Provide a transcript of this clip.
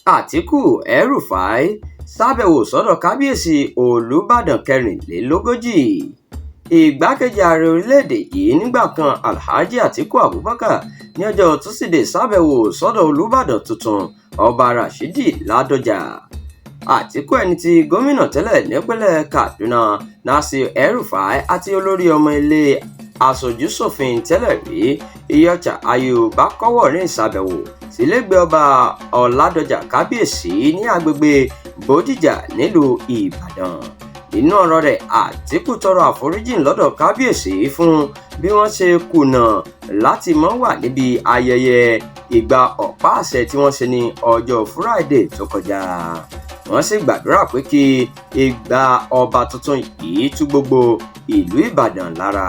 Àtíkù El-Rufai ṣàbẹ̀wò sọ́dọ̀ kábíyèsí Olúbàdàn kẹrìnlélógójì. Ìgbákejì ààrẹ orílẹ̀-èdè yìí nígbà kan Alhaji Atiku Abubakar ní ọjọ́ Túsídẹ̀ẹ́ ṣàbẹ̀wò sọ́dọ̀ Olúbàdàn tuntun Ọba Rashidi Ládọjà. Àtíkù ẹni tí gómìnà tẹ́lẹ̀ nípínlẹ̀ Kaduna Nasir El-Rufai àti olórí ọmọ ilé aṣojú-ṣòfin tẹ́lẹ̀ rí Iyorchia Ayuba kọ́wọ̀ọ́rìn ṣàbẹ̀wò sílégbèé ọba Ọládọjà kábíyèsí ní agbègbè Bódìjà nílùú Ìbàdàn. Nínú ọ̀rọ̀ rẹ̀, Àtíkù tọrọ àforíjìn lọ́dọ̀ kábíyèsí fún bí wọ́n ṣe kùnà láti má wà níbi ayẹyẹ ìgbà ọ̀pá àṣẹ tí wọ́n ṣe ní ọjọ́ Friday tó kọjá. Wọ́n sì gbàdúrà pé kí ìgbà ọba tuntun yìí tú gbogbo ìlú Ìbàdàn lára.